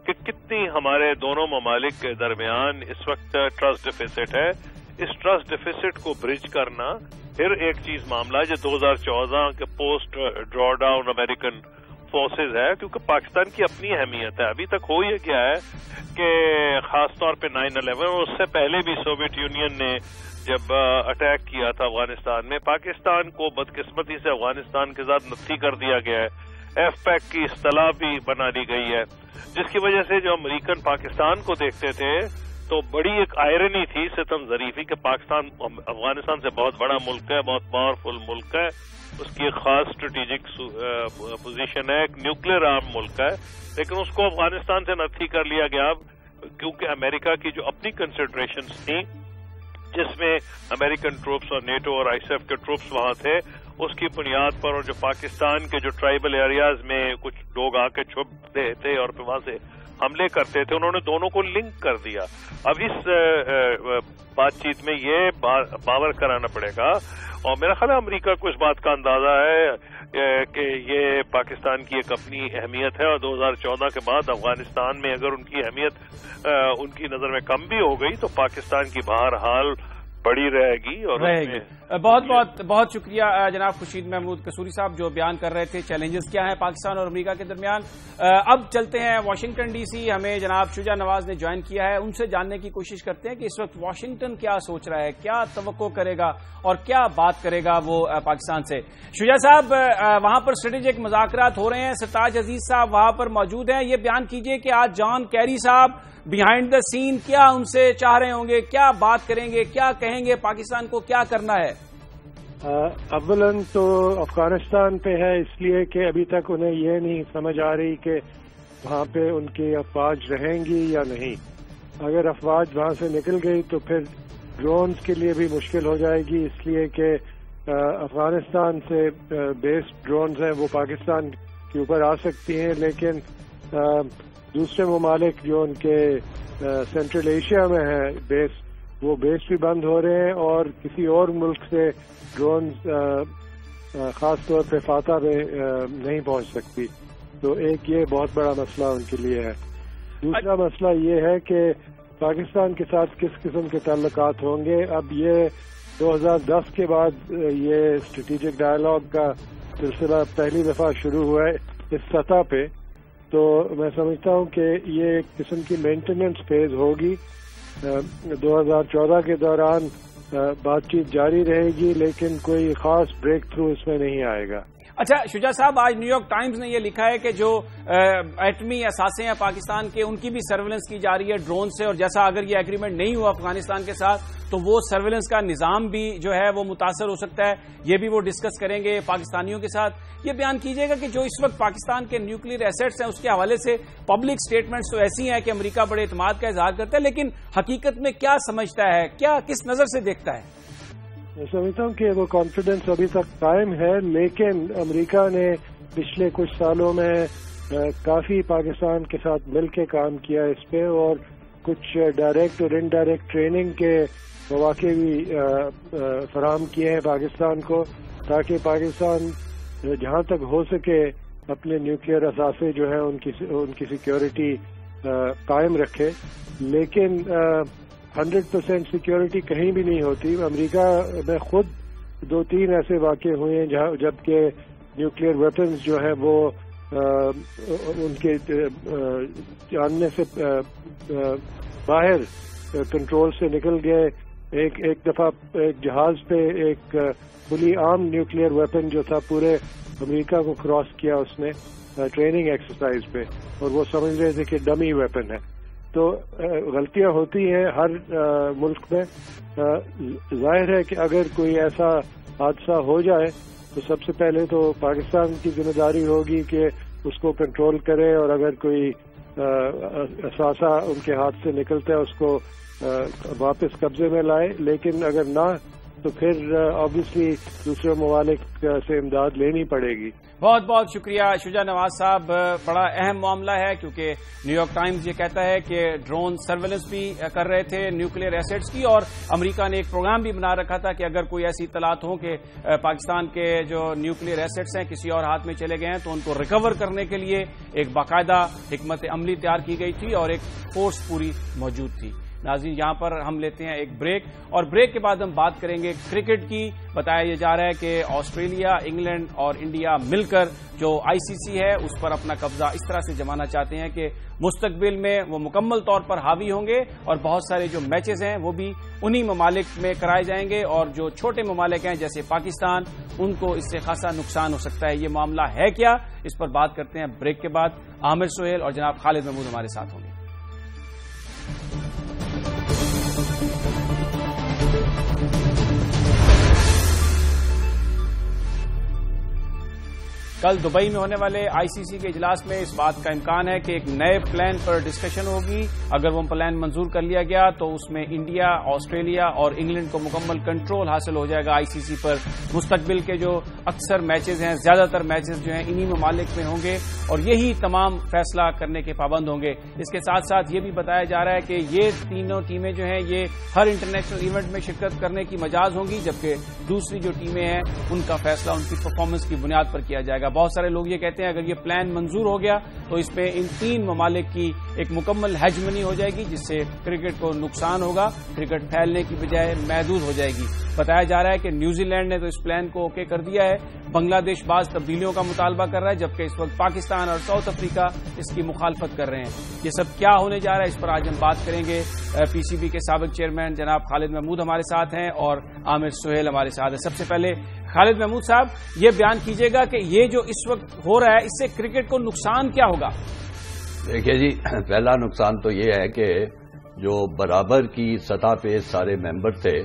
کہ کتنی ہمارے دونوں ممالک کے درمیان اس وقت ٹرسٹ ڈیفیسٹ ہے۔ اس ٹرسٹ ڈیفیسٹ کو برج کرنا پھر ایک چیز معاملہ ہے جو 2014 کے پوسٹ ڈرا ڈاؤن امریکن فورسز ہے، کیونکہ پاکستان کی اپنی اہمیت ہے۔ ابھی تک ہو یہ کیا ہے کہ خاص طور پہ 9/11 اور اس سے پہلے بھی سوویت یونین نے جب اٹیک کیا تھا افغانستان میں، پاکستان کو بدقسمتی سے افغانستان کے ساتھ نتھی کر دیا گیا ہے، ایف پیک کی اصطلاح بھی بنا دی گئی ہے، جس کی وجہ سے جو امریکن پاکستان کو دیکھتے تھے تو بڑی ایک آئرنی تھی، ستم ظریفی، کہ پاکستان افغانستان سے بہت بڑا ملک ہے، بہت پاورفل ملک ہے، اس کی ایک خاص اسٹریٹجک پوزیشن ہے، ایک نیوکلیر آرم ملک ہے، لیکن اس کو افغانستان سے نتھی کر لیا گیا کیونکہ امریکہ کی جو اپنی کنسیڈریشنز تھیں جس میں امریکن ٹروپس اور نیٹو اور آئی ایس ایف کے ٹروپس وہاں تھے، اس کی بنیاد پر، اور جو پاکستان کے جو ٹرائبل ایریاز میں کچھ لوگ آ کے چھپتے تھے اور پھر وہاں سے حملے کرتے تھے، انہوں نے دونوں کو لنک کر دیا۔ اب اس بات چیت میں یہ باور کرانا پڑے گا، اور میرا خیال ہے امریکہ کو اس بات کا اندازہ ہے کہ یہ پاکستان کی ایک اپنی اہمیت ہے، اور 2014 کے بعد افغانستان میں اگر ان کی اہمیت ان کی نظر میں کم بھی ہو گئی تو پاکستان کی بہرحال بڑی رہے گی اور بہت شکریہ جناب خورشید محمود قصوری صاحب جو بیان کر رہے تھے چیلنجز کیا ہیں پاکستان اور امریکہ کے درمیان۔ اب چلتے ہیں واشنگٹن ڈی سی، ہمیں جناب شجاع نواز نے جوائن کیا ہے، ان سے جاننے کی کوشش کرتے ہیں کہ اس وقت واشنگٹن کیا سوچ رہا ہے، کیا توقع کرے گا اور کیا بات کرے گا وہ پاکستان سے۔ شجاع صاحب، وہاں پر اسٹریٹجک مذاکرات ہو رہے ہیں، سرتاج عزیز صاحب وہاں پر موجود ہیں، یہ بیان کیجئے کہ آج جان کیری صاحب بیہائنڈ دا سین کیا ان سے چاہ رہے ہوں گے، کیا بات کریں گے، کیا کہیں گے، پاکستان کو کیا کرنا ہے؟ اولاً تو افغانستان پہ ہے، اس لیے کہ ابھی تک انہیں یہ نہیں سمجھ آ رہی کہ وہاں پہ ان کی افواج رہیں گی یا نہیں۔ اگر افواج وہاں سے نکل گئی تو پھر ڈرونز کے لیے بھی مشکل ہو جائے گی، اس لیے کہ افغانستان سے بیس ڈرونز ہیں وہ پاکستان کے اوپر آ سکتی ہیں، لیکن دوسرے ممالک جو ان کے سینٹرل ایشیا میں ہیں بیس، وہ بیس بھی بند ہو رہے ہیں، اور کسی اور ملک سے ڈرونز خاص طور پہ فاتح میں نہیں پہنچ سکتی۔ تو ایک یہ بہت بڑا مسئلہ ان کے لیے ہے۔ دوسرا مسئلہ یہ ہے کہ پاکستان کے ساتھ کس قسم کے تعلقات ہوں گے۔ اب یہ 2010 کے بعد یہ اسٹریٹجک ڈائلاگ کا سلسلہ پہلی دفعہ شروع ہوا ہے اس سطح پہ، تو میں سمجھتا ہوں کہ یہ ایک قسم کی مینٹیننس فیز ہوگی. 2014 کے دوران بات چیت جاری رہے گی لیکن کوئی خاص بریک تھرو اس میں نہیں آئے گا. اچھا شجاع صاحب، آج نیو یارک ٹائمز نے یہ لکھا ہے کہ جو ایٹمی اثاثے ہیں پاکستان کے، ان کی بھی سرویلنس کی جا رہی ہے ڈرون سے، اور جیسا اگر یہ ایگریمنٹ نہیں ہوا افغانستان کے ساتھ تو وہ سرویلنس کا نظام بھی جو ہے وہ متاثر ہو سکتا ہے. یہ بھی وہ ڈسکس کریں گے پاکستانیوں کے ساتھ. یہ بیان کیجیے گا کہ جو اس وقت پاکستان کے نیوکلیئر ایسیٹس ہیں اس کے حوالے سے پبلک سٹیٹمنٹس تو ایسی ہیں کہ امریکہ بڑے اعتماد کا اظہار کرتا ہے، لیکن حقیقت میں کیا سمجھتا ہے، کیا کس نظر سے دیکھتا ہے؟ میں سمجھتا ہوں کہ وہ کانفیڈنس ابھی تک قائم ہے، لیکن امریکہ نے پچھلے کچھ سالوں میں کافی پاکستان کے ساتھ مل کے کام کیا اس پہ، اور کچھ ڈائریکٹ اور انڈائریکٹ ٹریننگ کے مواقع بھی فراہم کیے ہیں پاکستان کو، تاکہ پاکستان جہاں تک ہو سکے اپنے نیوکلیئر اثاثے جو ہیں ان کی سیکیورٹی قائم رکھے. لیکن 100% سیکیورٹی کہیں بھی نہیں ہوتی. امریکہ میں خود 2-3 ایسے واقع ہوئے ہیں جبکہ نیوکلیئر ویپنز جو ہیں وہ ان کے جاننے سے باہر کنٹرول سے نکل گئے. ایک دفعہ ایک جہاز پہ ایک کھلی عام نیوکلیئر ویپن جو تھا پورے امریکہ کو کراس کیا اس نے ٹریننگ ایکسرسائز پہ، اور وہ سمجھ رہے تھے کہ ڈمی ویپن ہے. تو غلطیاں ہوتی ہیں ہر ملک میں. ظاہر ہے کہ اگر کوئی ایسا حادثہ ہو جائے تو سب سے پہلے تو پاکستان کی ذمہ داری ہوگی کہ اس کو کنٹرول کرے، اور اگر کوئی اثاثہ ان کے ہاتھ سے نکلتا ہے اس کو واپس قبضے میں لائے. لیکن اگر نہ تو پھر آبویسلی دوسرے ممالک سے امداد لینی پڑے گی. بہت بہت شکریہ شجاع نواز صاحب. بڑا اہم معاملہ ہے کیونکہ نیو یارک ٹائمز یہ کہتا ہے کہ ڈرون سرویلنس بھی کر رہے تھے نیوکلیئر ایسیٹس کی، اور امریکہ نے ایک پروگرام بھی بنا رکھا تھا کہ اگر کوئی ایسی اطلاعات ہوں کہ پاکستان کے جو نیوکلیئر ایسیٹس ہیں کسی اور ہاتھ میں چلے گئے ہیں تو ان کو ریکور کرنے کے لیے ایک باقاعدہ حکمت عملی تیار کی گئی تھی اور ایک فورس پوری موجود تھی. ناظرین، یہاں پر ہم لیتے ہیں ایک بریک، اور بریک کے بعد ہم بات کریں گے کرکٹ کی. بتایا یہ جا رہا ہے کہ آسٹریلیا، انگلینڈ اور انڈیا مل کر جو آئی سی سی ہے اس پر اپنا قبضہ اس طرح سے جمانا چاہتے ہیں کہ مستقبل میں وہ مکمل طور پر حاوی ہوں گے، اور بہت سارے جو میچز ہیں وہ بھی انہی ممالک میں کرائے جائیں گے، اور جو چھوٹے ممالک ہیں جیسے پاکستان ان کو اس سے خاصا نقصان ہو سکتا ہے. یہ معاملہ ہے کیا، اس پر بات کرتے ہیں بریک کے بعد. عامر سہیل اور جناب خالد محمود ہمارے ساتھ ہوں گے. کل دبئی میں ہونے والے آئی سی سی کے اجلاس میں اس بات کا امکان ہے کہ ایک نئے پلان پر ڈسکشن ہوگی. اگر وہ پلان منظور کر لیا گیا تو اس میں انڈیا، آسٹریلیا اور انگلینڈ کو مکمل کنٹرول حاصل ہو جائے گا آئی سی سی پر. مستقبل کے جو اکثر میچز ہیں، زیادہ تر میچز جو ہیں انہی ممالک میں ہوں گے، اور یہی تمام فیصلہ کرنے کے پابند ہوں گے. اس کے ساتھ ساتھ یہ بھی بتایا جا رہا ہے کہ یہ تینوں ٹیمیں جو ہیں یہ ہر انٹرنیشنل ایونٹ میں شرکت کرنے کی مجاز ہوں گی، جبکہ دوسری جو ٹیمیں ہیں ان کا فیصلہ ان کی پرفارمنس کی بنیاد پر کیا جائے گا. بہت سارے لوگ یہ کہتے ہیں اگر یہ پلان منظور ہو گیا تو اس پہ ان 3 ممالک کی ایک مکمل ہیجمنی ہو جائے گی، جس سے کرکٹ کو نقصان ہوگا، کرکٹ پھیلنے کی بجائے محدود ہو جائے گی. بتایا جا رہا ہے کہ نیوزی لینڈ نے تو اس پلان کو اوکے کر دیا ہے، بنگلہ دیش بعض تبدیلیوں کا مطالبہ کر رہا ہے، جبکہ اس وقت پاکستان اور ساؤتھ افریقہ اس کی مخالفت کر رہے ہیں. یہ سب کیا ہونے جا رہا ہے اس پر آج ہم بات کریں گے. پی سی بی کے سابق چیئرمین جناب خالد محمود ہمارے ساتھ ہیں اور عامر سہیل ہمارے ساتھ ہیں. سب سے پہلے خالد محمود صاحب یہ بیان کیجیے گا کہ یہ جو اس وقت ہو رہا ہے اس سے کرکٹ کو نقصان کیا ہوگا؟ دیکھیے جی، پہلا نقصان تو یہ ہے کہ جو برابر کی سطح پہ سارے ممبر تھے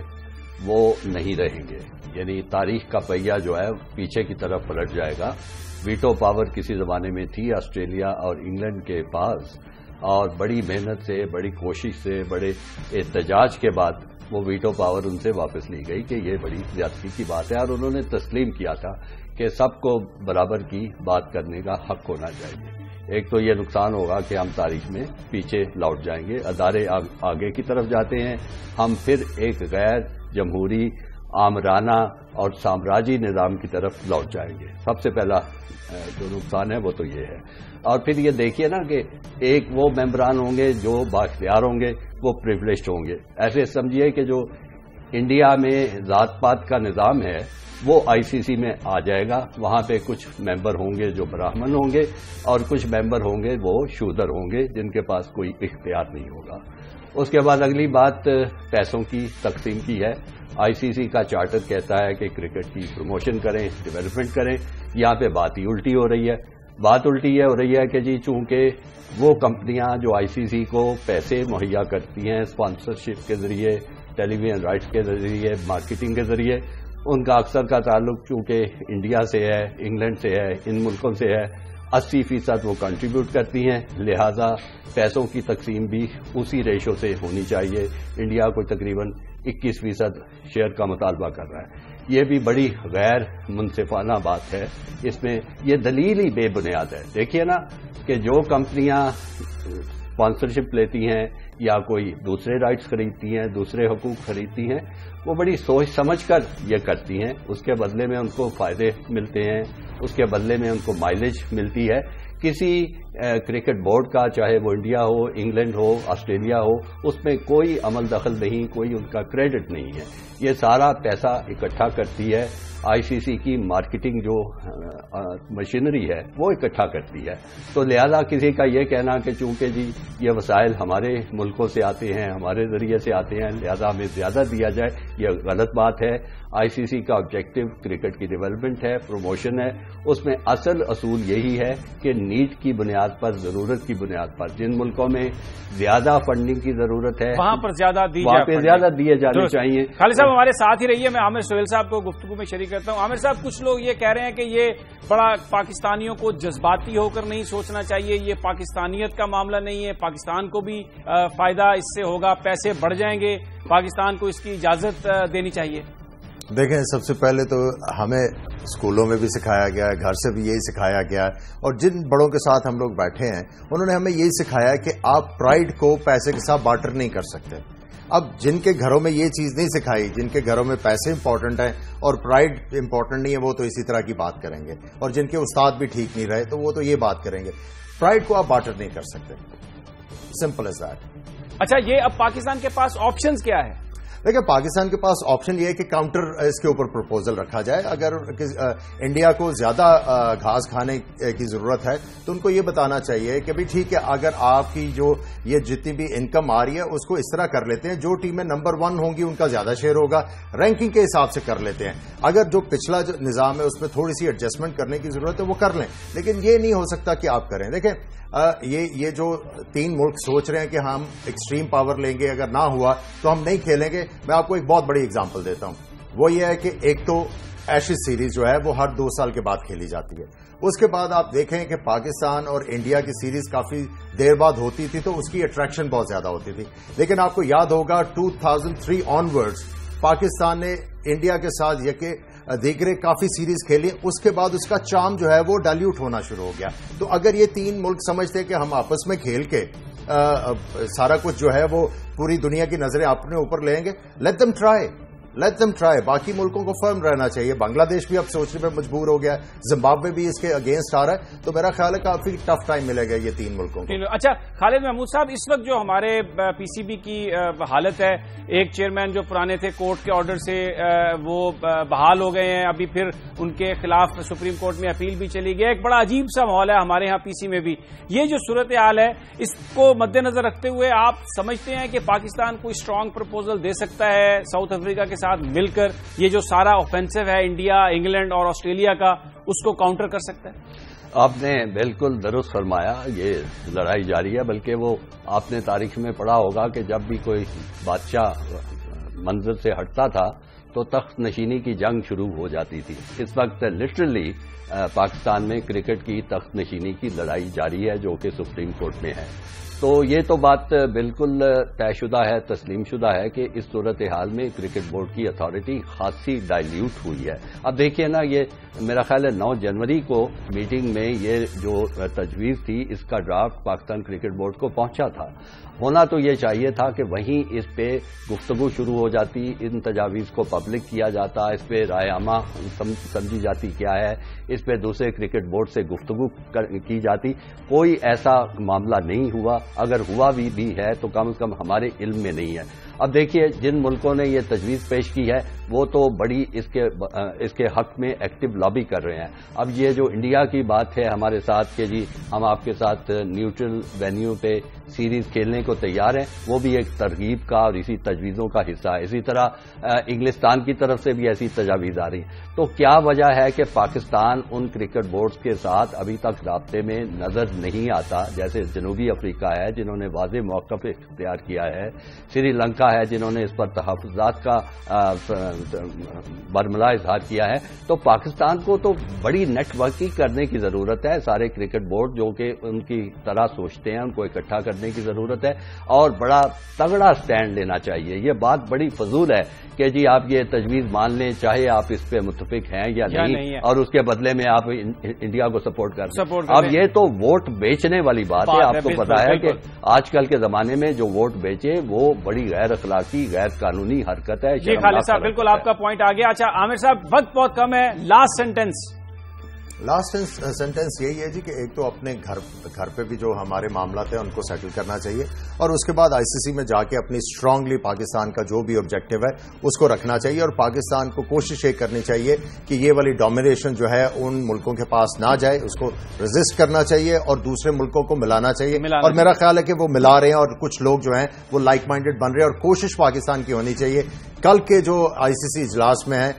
وہ نہیں رہیں گے، یعنی تاریخ کا پہیہ جو ہے پیچھے کی طرف پلٹ جائے گا. ویٹو پاور کسی زمانے میں تھی آسٹریلیا اور انگلینڈ کے پاس، اور بڑی محنت سے، بڑی کوشش سے، بڑے احتجاج کے بعد وہ ویٹو پاور ان سے واپس لی گئی کہ یہ بڑی زیادتی کی بات ہے، اور انہوں نے تسلیم کیا تھا کہ سب کو برابر کی بات کرنے کا حق ہونا چاہیے. ایک تو یہ نقصان ہوگا کہ ہم تاریخ میں پیچھے لوٹ جائیں گے، ادارے آگے کی طرف جاتے ہیں، ہم پھر ایک غیر جمہوری، آمرانہ اور سامراجی نظام کی طرف لوٹ جائیں گے. سب سے پہلا جو نقصان ہے وہ تو یہ ہے. اور پھر یہ دیکھیے نا کہ ایک وہ ممبران ہوں گے جو بااختیار ہوں گے، وہ پریولیجڈ ہوں گے. ایسے سمجھیے کہ جو انڈیا میں ذات پات کا نظام ہے وہ ICC میں آ جائے گا. وہاں پہ کچھ ممبر ہوں گے جو برہمن ہوں گے اور کچھ ممبر ہوں گے وہ شودر ہوں گے جن کے پاس کوئی اختیار نہیں ہوگا. اس کے بعد اگلی بات پیسوں کی تقسیم کی ہے. ICC کا چارٹر کہتا ہے کہ کرکٹ کی پروموشن کریں, ڈیولپمنٹ کریں. یہاں پہ بات ہی الٹی ہو رہی ہے. بات الٹی یہ ہو رہی ہے کہ جی چونکہ وہ کمپنیاں جو ICC کو پیسے مہیا کرتی ہیں اسپانسرشپ کے ذریعے, ٹیلی ویژن رائٹس کے ذریعے, مارکیٹنگ کے ذریعے, ان کا اکثر کا تعلق چونکہ انڈیا سے ہے, انگلینڈ سے ہے, ان ملکوں سے ہے, 80% وہ کنٹریبیوٹ کرتی ہیں. لہذا پیسوں کی تقسیم بھی اسی ریشو سے ہونی چاہیے. انڈیا کو تقریباً 21% شیئر کا مطالبہ کر رہا ہے. یہ بھی بڑی غیر منصفانہ بات ہے. اس میں یہ دلیل ہی بے بنیاد ہے. دیکھیے نا کہ جو کمپنیاں اسپانسرشپ لیتی ہیں یا کوئی دوسرے رائٹس خریدتی ہیں, دوسرے حقوق خریدتی ہیں, وہ بڑی سوچ سمجھ کر یہ کرتی ہیں. اس کے بدلے میں ان کو فائدے ملتے ہیں, اس کے بدلے میں ان کو مائلیج ملتی ہے. کسی کرکٹ بورڈ کا, چاہے وہ انڈیا ہو, انگلینڈ ہو, آسٹریلیا ہو, اس میں کوئی عمل دخل نہیں, کوئی ان کا کریڈٹ نہیں ہے. یہ سارا پیسہ اکٹھا کرتی ہے ICC کی مارکیٹنگ جو مشینری ہے وہ اکٹھا کرتی ہے. تو لہذا کسی کا یہ کہنا کہ چونکہ جی یہ وسائل ہمارے ملکوں سے آتے ہیں, ہمارے ذریعے سے آتے ہیں, لہذا ہمیں زیادہ دیا جائے, یہ غلط بات ہے. ICC کا آبجیکٹو کرکٹ کی ڈیولپمنٹ ہے, پروموشن ہے. اس میں اصل اصول یہی ہے کہ نیڈ کی بنیاد پر, ضرورت کی بنیاد پر, جن ملکوں میں زیادہ فنڈنگ کی ضرورت ہے وہاں پر زیادہ دیے جانے چاہیے. خالد صاحب ہمارے ساتھ ہی رہیے. میں عامر سہیل صاحب کو گفتگو میں شریک کرتا ہوں. عامر صاحب, کچھ لوگ یہ کہہ رہے ہیں کہ یہ بڑا پاکستانیوں کو جذباتی ہو کر نہیں سوچنا چاہیے, یہ پاکستانیت کا معاملہ نہیں ہے, پاکستان کو بھی فائدہ اس سے ہوگا, پیسے بڑھ جائیں گے, پاکستان کو اس کی اجازت دینی چاہیے. دیکھیں, سب سے پہلے تو ہمیں اسکولوں میں بھی سکھایا گیا ہے, گھر سے بھی یہی سکھایا گیا ہے, اور جن بڑوں کے ساتھ ہم لوگ بیٹھے ہیں انہوں نے ہمیں یہی سکھایا ہے کہ آپ پرائیڈ کو پیسے کے ساتھ بارٹر نہیں کر سکتے. اب جن کے گھروں میں یہ چیز نہیں سکھائی, جن کے گھروں میں پیسے امپورٹنٹ ہیں اور پرائیڈ امپورٹنٹ نہیں ہے, وہ تو اسی طرح کی بات کریں گے. اور جن کے استاد بھی ٹھیک نہیں رہے تو وہ تو یہ بات کریں گے. پرائیڈ کو آپ بارٹر نہیں کر سکتے. Simple as that. اچھا, یہ اب پاکستان کے پاس آپشنز کیا ہے؟ دیکھیں, پاکستان کے پاس آپشن یہ ہے کہ کاؤنٹر اس کے اوپر پروپوزل رکھا جائے. اگر انڈیا کو زیادہ گھاس کھانے کی ضرورت ہے تو ان کو یہ بتانا چاہیے کہ بھی ٹھیک ہے, اگر آپ کی جو یہ جتنی بھی انکم آ رہی ہے اس کو اس طرح کر لیتے ہیں, جو ٹیمیں نمبر 1 ہوں گی ان کا زیادہ شیئر ہوگا, رینکنگ کے حساب سے کر لیتے ہیں. اگر جو پچھلا جو نظام ہے اس میں تھوڑی سی ایڈجسٹمنٹ کرنے کی ضرورت ہے وہ کر لیں, لیکن یہ نہیں ہو سکتا کہ آپ کریں. دیکھیں, یہ جو 3 ملک سوچ رہے ہیں کہ ہم ایکسٹریم پاور لیں گے, اگر نہ ہوا تو ہم نہیں کھیلیں گے. میں آپ کو ایک بہت بڑی اگزامپل دیتا ہوں. وہ یہ ہے کہ ایک تو ایشز سیریز جو ہے وہ ہر 2 سال کے بعد کھیلی جاتی ہے. اس کے بعد آپ دیکھیں کہ پاکستان اور انڈیا کی سیریز کافی دیر بعد ہوتی تھی تو اس کی اٹریکشن بہت زیادہ ہوتی تھی. لیکن آپ کو یاد ہوگا 2003 آنورڈز پاکستان نے انڈیا کے ساتھ یہ کہ دیگرے کافی سیریز کھیلی, اس کے بعد اس کا چارم جو ہے وہ ڈائلیوٹ ہونا شروع ہو گیا. تو اگر یہ 3 ملک سمجھتے کہ ہم آپس میں کھیل کے سارا کچھ جو ہے وہ پوری دنیا کی نظریں اپنے اوپر لیں گے, لیٹ دم ٹرائی. باقی ملکوں کو فرم رہنا چاہیے. بنگلہ دیش بھی اب سوچنے پہ مجبور ہو گیا, زمبابوے بھی اس کے اگینسٹ آ رہا ہے. تو میرا خیال ہے کافی ٹف ٹائم ملے گا یہ 3 ملکوں کو. اچھا خالد محمود صاحب, اس وقت جو ہمارے PCB کی حالت ہے, ایک چیئرمین جو پرانے تھے کورٹ کے آرڈر سے وہ بحال ہو گئے ہیں, ابھی پھر ان کے خلاف سپریم کورٹ میں اپیل بھی چلی گئی. ایک بڑا عجیب سا ماحول ہے ہمارے ہاں PC میں بھی. یہ جو صورتحال ہے اس کو مد نظر رکھتے ہوئے آپ سمجھتے ہیں کہ پاکستان کوئی اسٹرانگ پرپوزل دے سکتا ہے ساؤتھ افریقہ کے ساتھ مل کر, یہ جو سارا آفینسو ہے انڈیا, انگلینڈ اور آسٹریلیا کا, اس کو کاؤنٹر کر سکتا ہے؟ آپ نے بالکل درست فرمایا, یہ لڑائی جاری ہے. بلکہ وہ آپ نے تاریخ میں پڑھا ہوگا کہ جب بھی کوئی بادشاہ منظر سے ہٹتا تھا تو تخت نشینی کی جنگ شروع ہو جاتی تھی. اس وقت لٹرلی پاکستان میں کرکٹ کی تخت نشینی کی لڑائی جاری ہے جو کہ سپریم کورٹ میں ہے. تو یہ تو بات بالکل طے شدہ ہے, تسلیم شدہ ہے کہ اس صورتحال میں کرکٹ بورڈ کی اتھارٹی خاصی ڈائلیوٹ ہوئی ہے. اب دیکھیے نا, یہ میرا خیال ہے 9 جنوری کو میٹنگ میں یہ جو تجویز تھی اس کا ڈرافٹ پاکستان کرکٹ بورڈ کو پہنچا تھا. ہونا تو یہ چاہیے تھا کہ وہیں اس پہ گفتگو شروع ہو جاتی, ان تجاویز کو پبلک کیا جاتا, اس پہ رائے عامہ سمجھی جاتی کیا ہے, اس پہ دوسرے کرکٹ بورڈ سے گفتگو کی جاتی. کوئی ایسا معاملہ نہیں ہوا. اگر ہوا بھی ہے تو کم از کم ہمارے علم میں نہیں ہے. اب دیکھیے, جن ملکوں نے یہ تجویز پیش کی ہے وہ تو بڑی اس کے حق میں ایکٹیو لابی کر رہے ہیں. اب یہ جو انڈیا کی بات ہے ہمارے ساتھ کہ جی ہم آپ کے ساتھ نیوٹرل وینیو پہ سیریز کھیلنے کو تیار ہیں, وہ بھی ایک ترغیب کا اور اسی تجویزوں کا حصہ ہے. اسی طرح انگلستان کی طرف سے بھی ایسی تجاویز آ رہی ہیں. تو کیا وجہ ہے کہ پاکستان ان کرکٹ بورڈز کے ساتھ ابھی تک رابطے میں نظر نہیں آتا, جیسے جنوبی افریقہ ہے جنہوں نے واضح موقف اختیار کیا ہے, سری لنکا ہے جنہوں نے اس پر تحفظات کا برملا اظہار کیا ہے. تو پاکستان کو تو بڑی نیٹ ورکنگ کرنے کی ضرورت ہے. سارے کرکٹ بورڈ جو کہ ان کی طرح سوچتے ہیں ان کو اکٹھا کرنے کی ضرورت ہے اور بڑا تگڑا سٹینڈ لینا چاہیے. یہ بات بڑی فضول ہے کہ جی آپ یہ تجویز مان لیں چاہے آپ اس پہ متفق ہیں یا نہیں اور اس کے بدلے میں آپ انڈیا کو سپورٹ کر دیں. اب یہ تو ووٹ بیچنے والی بات ہے. آپ کو پتا ہے کہ آج کل کے زمانے میں جو ووٹ بیچے وہ بڑی غیر اخلاقی غیر قانونی حرکت ہے. جی خالد صاحب بالکل آپ کا پوائنٹ آ گیا. اچھا عامر صاحب وقت بہت کم ہے, لاسٹ سینٹنس یہی ہے جی کہ ایک تو اپنے گھر پہ بھی جو ہمارے معاملات ہیں ان کو سیٹل کرنا چاہیے اور اس کے بعد آئی سی سی میں جا کے اپنی اسٹرانگلی پاکستان کا جو بھی آبجیکٹو ہے اس کو رکھنا چاہیے اور پاکستان کو کوشش یہ کرنی چاہیے کہ یہ والی ڈومینیشن جو ہے ان ملکوں کے پاس نہ جائے, اس کو ریزسٹ کرنا چاہیے اور دوسرے ملکوں کو ملانا چاہیے. اور میرا خیال ہے کہ وہ ملا رہے ہیں اور کچھ لوگ جو ہیں وہ لائک مائنڈیڈ بن رہے ہیں اور کوشش پاکستان کی ہونی چاہیے کل کے جو آئی سی سی اجلاس میں ہے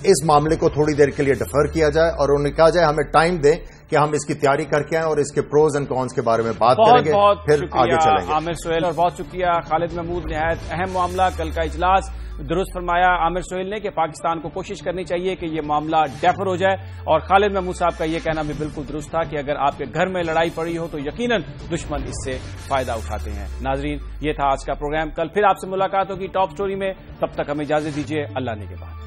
اس معاملے کو تھوڑی دیر کے لیے ڈیفر کیا جائے اور انہیں کہا جائے ہمیں ٹائم دیں کہ ہم اس کی تیاری کر کے آئیں اور اس کے پروز اینڈ کونس کے بارے میں بات کریں گے, پھر آگے چلیں گے. عامر سہیل اور بہت شکریہ خالد محمود. نہایت اہم معاملہ کل کا اجلاس. درست فرمایا عامر سہیل نے کہ پاکستان کو کوشش کرنی چاہیے کہ یہ معاملہ ڈیفر ہو جائے اور خالد محمود صاحب کا یہ کہنا بھی بالکل درست تھا کہ اگر آپ کے گھر میں لڑائی پڑی ہو تو یقیناً دشمن اس سے فائدہ اٹھاتے ہیں. ناظرین یہ تھا آج کا پروگرام. کل پھر آپ سے ملاقات ہوگی ٹاپ سٹوری میں. تب تک ہمیں اجازت دیجیے. اللہ نے کے بعد.